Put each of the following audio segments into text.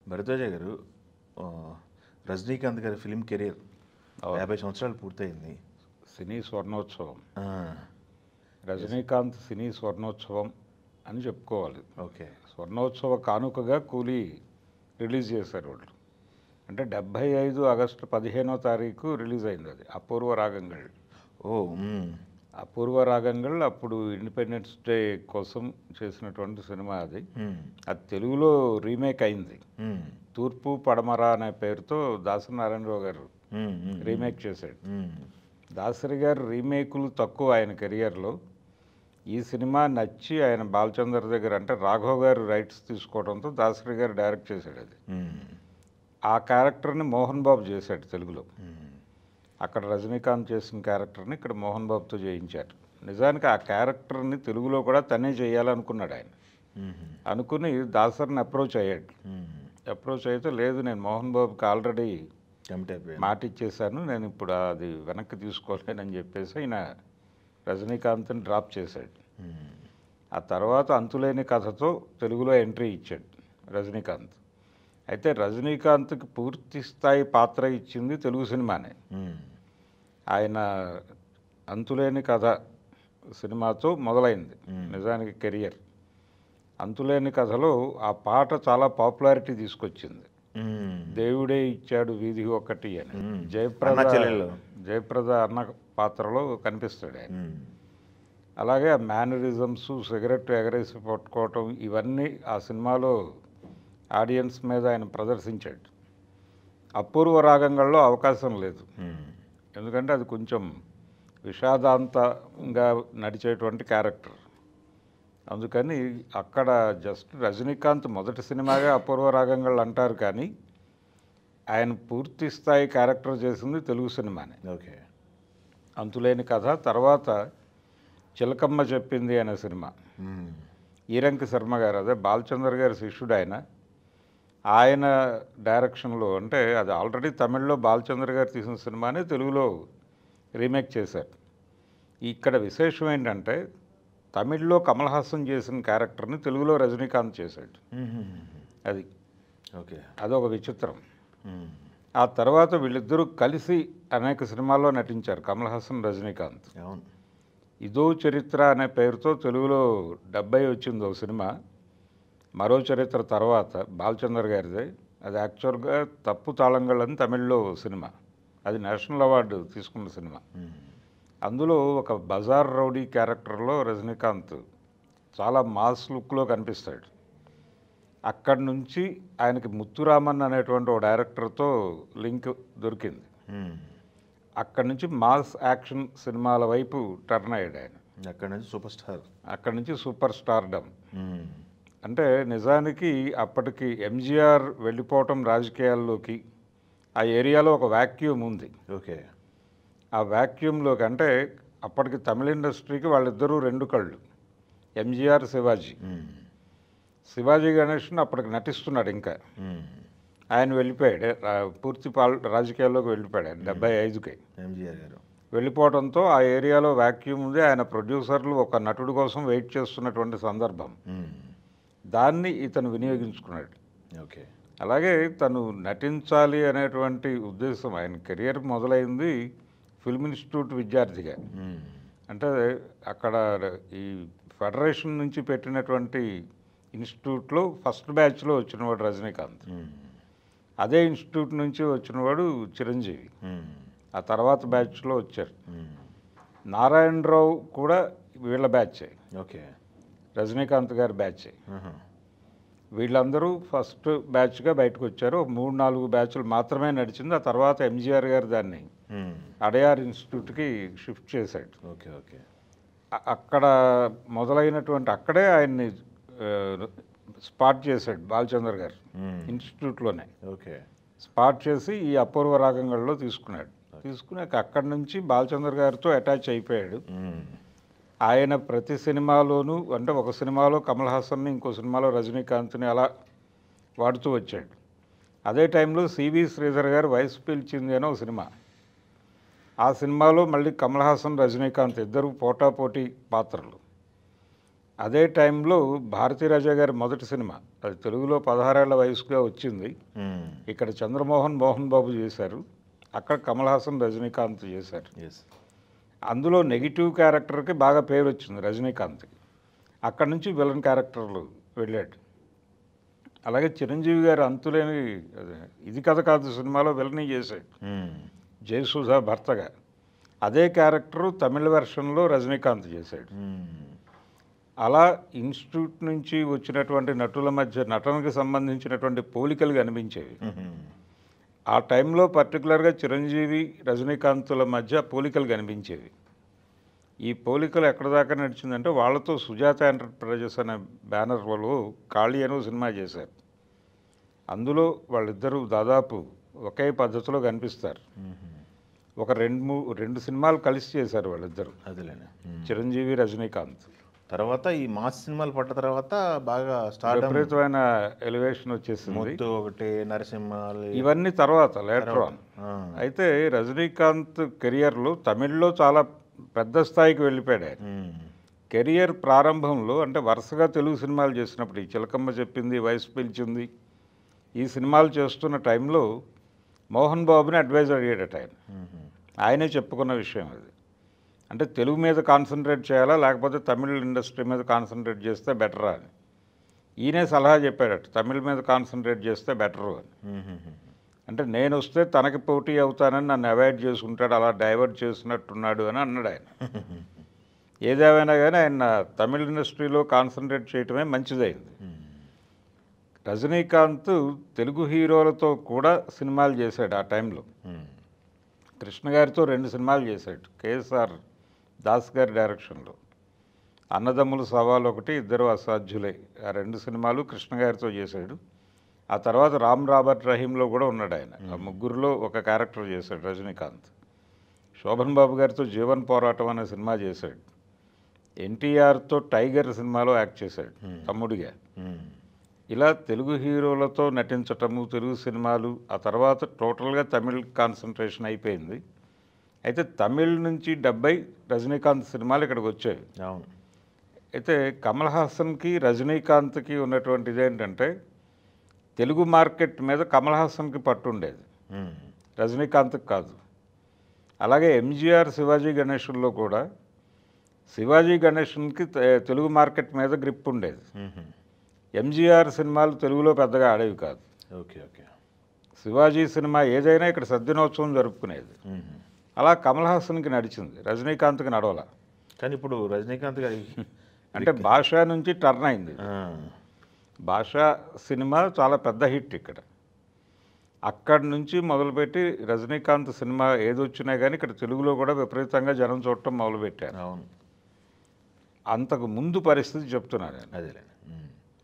భరద్వాజ గారు రజనీకాంత్ గారి film career 50 సంవత్సరాలు పూర్తయింది. సినీ స్వర్ణోత్సవం, ఆ, రజనీకాంత్ సినీ స్వర్ణోత్సవం అని చెప్పుకోవాలి. ఓకే. స్వర్ణోత్సవ కానుకగా కూలీ రిలీజ్ చేశారు వాళ్ళు. అంటే 75 ఆగస్టు 15వ తారీఖు రిలీజ్ అయింది అది. అపూర్వ రాగంగళ్. ఓ అపూర్వ రాగంగళ్ అప్పుడు ఇండిపెండెన్స్ డే కోసం చేసినటువంటి సినిమా అది. అది తెలుగులో రీమేక్ అయింది. తూర్పు పడమర అనే పేరుతో దాసరి నారాయణరావు గారు రీమేక్ చేశాడు. దాసరి గారు రీమేకులు తక్కువ ఆయన కెరియర్లో. ఈ సినిమా నచ్చి ఆయన బాలచందర్ దగ్గర, అంటే రాఘవ్ గారు రైట్స్ తీసుకోవడంతో దాసరి గారు డైరెక్ట్ చేశాడు అది. ఆ క్యారెక్టర్ని మోహన్ బాబు చేశాడు తెలుగులో. అక్కడ రజనీకాంత్ చేసిన క్యారెక్టర్ని ఇక్కడ మోహన్ బాబుతో చేయించారు. నిజానికి ఆ క్యారెక్టర్ని తెలుగులో కూడా తనే చేయాలనుకున్నాడు ఆయన. అనుకుని దాసరిని అప్రోచ్ అయ్యాడు. అప్రోచ్ అయితే, లేదు నేను మోహన్ బాబుకి ఆల్రెడీ మాట ఇచ్చేసాను, నేను ఇప్పుడు అది వెనక్కి తీసుకోలేనని చెప్పేసి ఆయన రజనీకాంత్ని డ్రాప్ చేశాడు. ఆ తర్వాత అంతులేని కథతో తెలుగులో ఎంట్రీ ఇచ్చాడు రజనీకాంత్. అయితే రజనీకాంత్కి పూర్తి స్థాయి పాత్ర ఇచ్చింది తెలుగు సినిమానే. ఆయన అంతులేని కథ సినిమాతో మొదలైంది నిజానికి కెరియర్. అంతులేని కథలో ఆ పాట చాలా పాపులారిటీ తీసుకొచ్చింది. దేవుడే ఇచ్చాడు వీధి ఒకటి అని. జయప్రద అన్న పాత్రలో కనిపిస్తాడు ఆయన. అలాగే ఆ మేనరిజమ్స్, సిగరెట్ ఎగరేసి పట్టుకోవటం, ఇవన్నీ ఆ సినిమాలో ఆడియన్స్ మీద ఆయన ప్రదర్శించాడు. అపూర్వ రాగంగల్లో అవకాశం లేదు, ఎందుకంటే అది కొంచెం విషాదాంతంగా నడిచేటువంటి క్యారెక్టర్. అందుకని అక్కడ జస్ట్ రజనీకాంత్ మొదటి సినిమాగా అపూర్వ రాగంగళ్ళు అంటారు, కానీ ఆయన పూర్తి స్థాయి క్యారెక్టర్ చేసింది తెలుగు సినిమానే. ఓకే. అంతులేని కథ తర్వాత చిలకమ్మ చెప్పింది అనే సినిమా, ఈరంకి శర్మ గారు, అదే బాలచందర్ గారి శిష్యుడు ఆయన డైరెక్షన్లో. అంటే అది ఆల్రెడీ తమిళ్లో బాలచంద్ర గారు తీసిన సినిమానే తెలుగులో రీమేక్ చేశారు. ఇక్కడ విశేషం ఏంటంటే తమిళ్లో కమల్ హాసన్ చేసిన క్యారెక్టర్ని తెలుగులో రజనీకాంత్ చేశాడు. అది ఓకే, అదొక విచిత్రం. ఆ తర్వాత వీళ్ళిద్దరూ కలిసి అనేక సినిమాల్లో నటించారు, కమల్ హాసన్, రజనీకాంత్. అవును. ఇదో చరిత్ర అనే పేరుతో తెలుగులో 70 వచ్చింది ఒక సినిమా. మరో చరిత్ర తర్వాత బాలచందర్ గారిదే. అది యాక్చువల్గా తప్పు తాళంగళ్ళని తమిళ్లో సినిమా, అది నేషనల్ అవార్డు తీసుకున్న సినిమా. అందులో ఒక బజార్ రౌడీ క్యారెక్టర్లో రజనీకాంత్ చాలా మాస్ లుక్లో కనిపిస్తాడు. అక్కడి నుంచి ఆయనకి ముత్తురామన్ అనేటువంటి ఒక డైరెక్టర్తో లింక్ దొరికింది. అక్కడి నుంచి మాస్ యాక్షన్ సినిమాల వైపు టర్న్ అయ్యాడు ఆయన. అక్కడి నుంచి సూపర్ స్టార్డమ్. అంటే నిజానికి అప్పటికి ఎంజీఆర్ వెళ్ళిపోవటం రాజకీయాల్లోకి, ఆ ఏరియాలో ఒక వ్యాక్యూమ్ ఉంది. ఓకే. ఆ వ్యాక్యూమ్లోకి, అంటే అప్పటికి తమిళ ఇండస్ట్రీకి వాళ్ళిద్దరూ రెండు కళ్ళు, ఎంజీఆర్, శివాజీ గణేషన్ అప్పటికి నటిస్తున్నాడు ఇంకా. ఆయన వెళ్ళిపోయాడు, పూర్తి రాజకీయాల్లోకి వెళ్ళిపోయాడు ఆయన 75కి. ఎంజీఆర్ గారు వెళ్ళిపోవడంతో ఆ ఏరియాలో వ్యాక్యూమ్ ఉంది. ఆయన ప్రొడ్యూసర్లు ఒక నటుడు కోసం వెయిట్ చేస్తున్నటువంటి సందర్భం, దాన్ని ఇతను వినియోగించుకున్నాడు. ఓకే. అలాగే తను నటించాలి అనేటువంటి ఉద్దేశం, ఆయన కెరియర్ మొదలైంది ఫిల్మ్ ఇన్స్టిట్యూట్ విద్యార్థిగా. అంటే అక్కడ ఈ ఫెడరేషన్ నుంచి పెట్టినటువంటి ఇన్స్టిట్యూట్లో ఫస్ట్ బ్యాచ్లో వచ్చినవాడు రజనీకాంత్. అదే ఇన్స్టిట్యూట్ నుంచి వచ్చినవాడు చిరంజీవి, ఆ తర్వాత బ్యాచ్లో వచ్చారు. నారాయణరావు కూడా వీళ్ళ బ్యాచే. ఓకే. రజనీకాంత్ గారి బ్యాచే. వీళ్ళందరూ ఫస్ట్ బ్యాచ్గా బయటకు వచ్చారు. 3-4 బ్యాచ్లు మాత్రమే నడిచింది. ఆ తర్వాత ఎంజీఆర్ గారు దాన్ని అడయార్ ఇన్స్టిట్యూట్కి షిఫ్ట్ చేశాడు. ఓకే. ఓకే. అక్కడ మొదలైనటువంటి, అక్కడే ఆయన్ని స్పాట్ చేశాడు బాలచందర్ గారు, ఇన్స్టిట్యూట్లోనే. ఓకే. స్పాట్ చేసి ఈ అపూర్వ రాగంగల్లో తీసుకున్నాడు. తీసుకున్నాక అక్కడి నుంచి బాలచందర్ గారితో అటాచ్ అయిపోయాడు. ఆయన ప్రతి సినిమాలోనూ, అంటే ఒక సినిమాలో కమల్ హాసన్ని, ఇంకో సినిమాలో రజనీకాంత్ని అలా వాడుతూ వచ్చాడు. అదే టైంలో సివి శ్రీధర్ గారు వయసు పిలిచింది అని ఒక సినిమా, ఆ సినిమాలో మళ్ళీ కమల్ హాసన్, రజనీకాంత్ ఇద్దరు పోటాపోటీ పాత్రలు. అదే టైంలో భారతీరాజా గారి మొదటి సినిమా, అది తెలుగులో 16 ఏళ్ల వయసుగా వచ్చింది. ఇక్కడ చంద్రమోహన్ మోహన్ బాబు చేశారు, అక్కడ కమల్ హాసన్ రజనీకాంత్ చేశారు. ఎస్. అందులో నెగిటివ్ క్యారెక్టర్కి బాగా పేరు వచ్చింది రజనీకాంత్కి. అక్కడి నుంచి విలన్ క్యారెక్టర్లు వెళ్ళాడు. అలాగే చిరంజీవి గారు అంతులేని ఇది కథ కాదు సినిమాలో విలనీ చేశాడు, జయసుధా భర్తగా. అదే క్యారెక్టరు తమిళ వెర్షన్లో రజనీకాంత్ చేశాడు. అలా ఇన్స్టిట్యూట్ నుంచి వచ్చినటువంటి నటుల మధ్య నటనకు సంబంధించినటువంటి పోలికలు కనిపించేవి. ఆ టైంలో పర్టికులర్గా చిరంజీవి రజనీకాంతుల మధ్య పోలికలు కనిపించేవి. ఈ పోలికలు ఎక్కడ దాకా నడిచిందంటే వాళ్ళతో సుజాత ఎంటర్ప్రైజెస్ అనే బ్యానర్లో కాళీ అని సినిమా చేశారు. అందులో వాళ్ళిద్దరూ దాదాపు ఒకే పద్ధతిలో కనిపిస్తారు. ఒక రెండు సినిమాలు కలిసి చేశారు వాళ్ళిద్దరు, అదేలేండి. చిరంజీవి రజనీకాంత్. తర్వాత ఈ మాస్ సినిమాలు పడ్డ తర్వాత బాగా స్టార్ట్ విపరీతమైన ఎలివేషన్ వచ్చేసింది. ముత్తు ఒకటి, నరసింహాలు, ఇవన్నీ తర్వాత లేటర్ ఆన్. అయితే రజనీకాంత్ కెరియర్లో తమిళ్లో చాలా పెద్ద స్థాయికి వెళ్ళిపోయాడు ఆయన. కెరియర్ ప్రారంభంలో అంటే వరుసగా తెలుగు సినిమాలు చేసినప్పుడు, ఈ చిలకమ్మ చెప్పింది, వయసు పిలిచింది, ఈ సినిమాలు చేస్తున్న టైంలో మోహన్ బాబుని అడ్వైజర్ అయ్యాడట ఆయన. ఆయనే చెప్పుకున్న విషయం అది. అంటే తెలుగు మీద కాన్సన్ట్రేట్ చేయాలా లేకపోతే తమిళ ఇండస్ట్రీ మీద కాన్సన్ట్రేట్ చేస్తే బెటరా అని ఈయనే సలహా చెప్పాడట. తమిళ మీద కాన్సన్ట్రేట్ చేస్తే బెటరు అని. అంటే నేను వస్తే తనకి పోటీ అవుతానని నన్ను అవాయిడ్ చేసుకుంటాడు, అలా డైవర్ట్ చేసినట్టున్నాడు అని అన్నాడు ఆయన. ఏదేమైనా కానీ ఆయన తమిళ ఇండస్ట్రీలో కాన్సన్ట్రేట్ చేయటమే మంచిదైంది. రజనీకాంత్ తెలుగు హీరోలతో కూడా సినిమాలు చేశాడు ఆ టైంలో. కృష్ణ గారితో 2 సినిమాలు చేశాడు, కేఎస్ఆర్ దాస్ గారి డైరెక్షన్లో. అన్నదమ్ముల సవాల్ ఒకటి, ఇద్దరు అసాధ్యులే, ఆ 2 సినిమాలు కృష్ణ గారితో చేశాడు. ఆ తర్వాత రామ్ రాబర్ట్ రహీంలో కూడా ఉన్నాడు ఆయన. ఆ ముగ్గురులో ఒక క్యారెక్టర్ చేశాడు రజనీకాంత్. శోభన్ బాబు గారితో జీవన్ పోరాటం అనే సినిమా చేశాడు. ఎన్టీఆర్తో టైగర్ సినిమాలో యాక్ట్ చేశాడు తమ్ముడిగా. ఇలా తెలుగు హీరోలతో నటించటము, తెలుగు సినిమాలు, ఆ తర్వాత టోటల్గా తమిళ్ కాన్సన్ట్రేషన్ అయిపోయింది. అయితే తమిళ్ నుంచి 70 రజనీకాంత్ సినిమాలు ఇక్కడికి వచ్చాయి. అవును. అయితే కమల్ హాసన్కి రజనీకాంత్కి ఉన్నటువంటి ఇదేంటంటే తెలుగు మార్కెట్ మీద కమల్ హాసన్కి పట్టు ఉండేది, రజనీకాంత్కి కాదు. అలాగే ఎంజీఆర్ శివాజీ గణేషన్లో కూడా శివాజీ గణేషన్కి తెలుగు మార్కెట్ మీద గ్రిప్ ఉండేది. ఎంజీఆర్ సినిమాలు తెలుగులో పెద్దగా ఆడేవి కాదు. Okay okay. శివాజీ సినిమా ఏదైనా ఇక్కడ సద్దినోత్సవం జరుపుకునేది. అలా కమల్ హాసన్కి నడిచింది, రజనీకాంత్కి నడవల. కానీ ఇప్పుడు రజనీకాంత్ గారి అంటే భాష నుంచి టర్న్ అయింది. భాష సినిమా చాలా పెద్ద హిట్ ఇక్కడ. అక్కడి నుంచి మొదలుపెట్టి రజనీకాంత్ సినిమా ఏదొచ్చినా కానీ ఇక్కడ తెలుగులో కూడా విపరీతంగా జనం చూడటం మొదలుపెట్టారు. అవును. అంతకు ముందు పరిస్థితి చెప్తున్నాను నేను. అదేలేండి.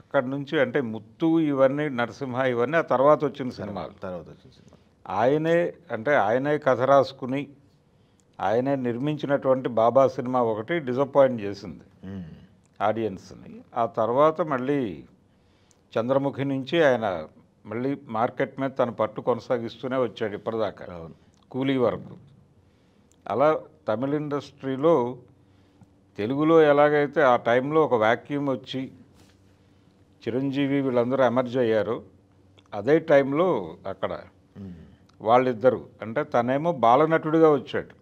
అక్కడి నుంచి అంటే ముత్తు ఇవన్నీ, నరసింహ ఇవన్నీ ఆ తర్వాత వచ్చిన సినిమాలు. తర్వాత వచ్చిన సినిమా ఆయనే కథ రాసుకుని ఆయనే నిర్మించినటువంటి బాబా సినిమా ఒకటి డిసప్పాయింట్ చేసింది ఆడియన్స్ని. ఆ తర్వాత మళ్ళీ చంద్రముఖి నుంచి ఆయన మళ్ళీ మార్కెట్ మీద తన పట్టు కొనసాగిస్తూనే వచ్చాడు ఇప్పటిదాకా, కూలీ వరకు. అలా తమిళ ఇండస్ట్రీలో తెలుగులో ఎలాగైతే ఆ టైంలో ఒక వ్యాక్యూమ్ వచ్చి చిరంజీవి వీళ్ళందరూ ఎమర్జ్ అయ్యారు, అదే టైంలో అక్కడ వాళ్ళిద్దరు అంటే తనేమో బాలనటుడిగా వచ్చాడు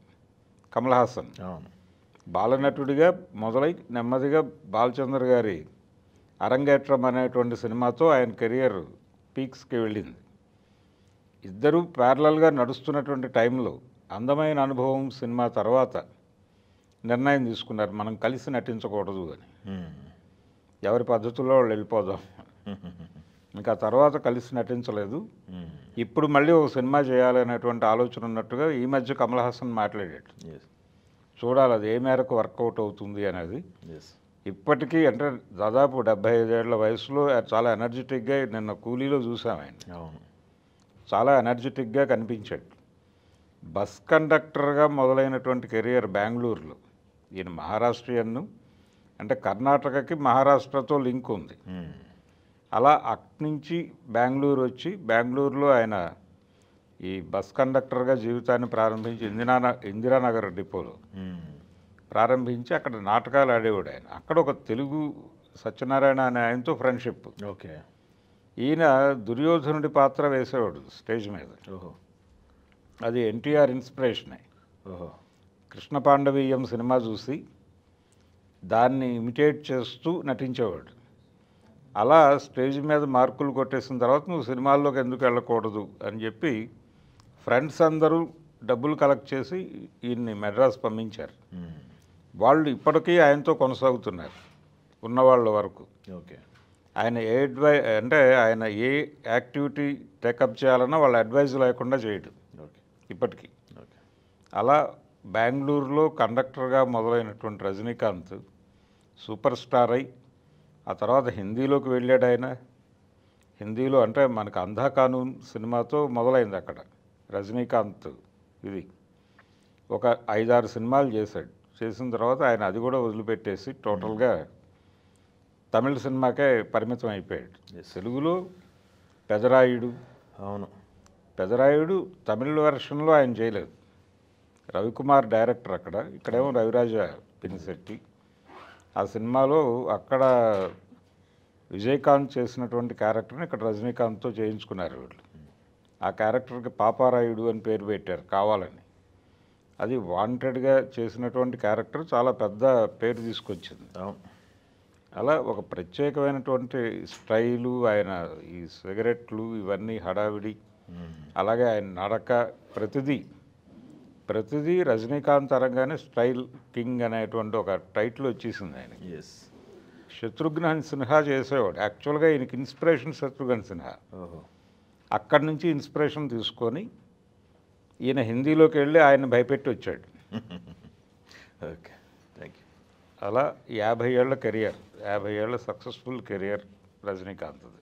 కమల్ హాసన్. బాలనటుడిగా మొదలై నెమ్మదిగా బాలచంద్ర గారి అరంగేట్రం అనేటువంటి సినిమాతో ఆయన కెరియర్ పీక్స్కి వెళ్ళింది. ఇద్దరూ ప్యారలల్గా నడుస్తున్నటువంటి టైంలో అందమైన అనుభవం సినిమా తర్వాత నిర్ణయం తీసుకున్నారు, మనం కలిసి నటించకూడదు అని. ఎవరి పద్ధతుల్లో వాళ్ళు వెళ్ళిపోదాం. ఇంకా తర్వాత కలిసి నటించలేదు. ఇప్పుడు మళ్ళీ ఒక సినిమా చేయాలనేటువంటి ఆలోచన ఉన్నట్టుగా ఈ మధ్య కమల్ హాసన్ మాట్లాడాడు. చూడాలి అది ఏ మేరకు వర్కౌట్ అవుతుంది అనేది. ఇప్పటికీ అంటే దాదాపు 75 ఏళ్ల వయసులో చాలా ఎనర్జెటిక్గా, నిన్న కూలీలో చూసాం ఆయన, చాలా ఎనర్జెటిక్గా కనిపించాడు. బస్ కండక్టర్గా మొదలైనటువంటి కెరియర్ బెంగళూరులో. ఈయన మహారాష్ట్రియన్ను, అంటే కర్ణాటకకి మహారాష్ట్రతో లింక్ ఉంది. అలా అట్నుంచి బెంగళూరు వచ్చి బెంగళూరులో ఆయన ఈ బస్ కండక్టర్గా జీవితాన్ని ప్రారంభించి ఇందిరానగర్ డిపోలో ప్రారంభించి అక్కడ నాటకాలు ఆడేవాడు ఆయన. అక్కడ ఒక తెలుగు సత్యనారాయణ అనే ఆయనతో ఫ్రెండ్షిప్. ఓకే. ఈయన దుర్యోధనుడి పాత్ర వేసేవాడు స్టేజ్ మీద. ఓహో. అది ఎన్టీఆర్ ఇన్స్పిరేషనే. ఓహో. కృష్ణ పాండవీయం సినిమా చూసి దాన్ని ఇమిటేట్ చేస్తూ నటించేవాడు. అలా స్టేజ్ మీద మార్కులు కొట్టేసిన తర్వాత నువ్వు సినిమాల్లోకి ఎందుకు వెళ్ళకూడదు అని చెప్పి ఫ్రెండ్స్ అందరూ డబ్బులు కలెక్ట్ చేసి ఈయన్ని మెడ్రాస్ పంపించారు. వాళ్ళు ఇప్పటికీ ఆయనతో కొనసాగుతున్నారు ఉన్నవాళ్ళ వరకు. ఓకే. ఆయన అంటే ఆయన ఏ యాక్టివిటీ టేకప్ చేయాలన్నా వాళ్ళ అడ్వైజ్ లేకుండా చేయడు ఓకే. ఇప్పటికీ. ఓకే. అలా బెంగళూరులో కండక్టర్గా మొదలైనటువంటి రజనీకాంత్ సూపర్ స్టార్ అయి ఆ తర్వాత హిందీలోకి వెళ్ళాడు ఆయన. హిందీలో అంటే మనకు అంధా కానూన్ సినిమాతో మొదలైంది అక్కడ రజనీకాంత్. ఇది ఒక 5-6 సినిమాలు చేశాడు. చేసిన తర్వాత ఆయన అది కూడా వదిలిపెట్టేసి టోటల్గా తమిళ సినిమాకే పరిమితం అయిపోయాడు. తెలుగులో పెదరాయుడు. అవును. పెదరాయుడు తమిళ వెర్షన్లో ఆయన చేయలేదు. రవికుమార్ డైరెక్టర్ అక్కడ, ఇక్కడేమో రవిరాజ పినిశెట్టి. ఆ సినిమాలో అక్కడ విజయకాంత్ చేసినటువంటి క్యారెక్టర్ని ఇక్కడ రజనీకాంత్తో చేయించుకున్నారు వీళ్ళు. ఆ క్యారెక్టర్కి పాపారాయుడు అని పేరు పెట్టారు కావాలని. అది వాంటెడ్గా చేసినటువంటి క్యారెక్టర్ చాలా పెద్ద పేరు తీసుకొచ్చింది. అవును. అలా ఒక ప్రత్యేకమైనటువంటి స్టైలు, ఆయన ఈ సిగరెట్లు ఇవన్నీ హడావిడి, అలాగే ఆయన నడక, ప్రతిదీ రజనీకాంత్ అనగానే స్టైల్ కింగ్ అనేటువంటి ఒక టైటిల్ వచ్చేసింది ఆయన. ఎస్. శత్రుఘ్న సిన్హా చేసేవాడు. యాక్చువల్గా ఈయనకి ఇన్స్పిరేషన్ శత్రుఘ్న సిన్హా. ఓహో. అక్కడి నుంచి ఇన్స్పిరేషన్ తీసుకొని ఈయన హిందీలోకి వెళ్ళి ఆయన భయపెట్టి వచ్చాడు. ఓకే. Thank you. అలా 50 ఏళ్ల కెరియర్, 50 ఏళ్ల సక్సెస్ఫుల్ కెరియర్ రజనీకాంత్ది.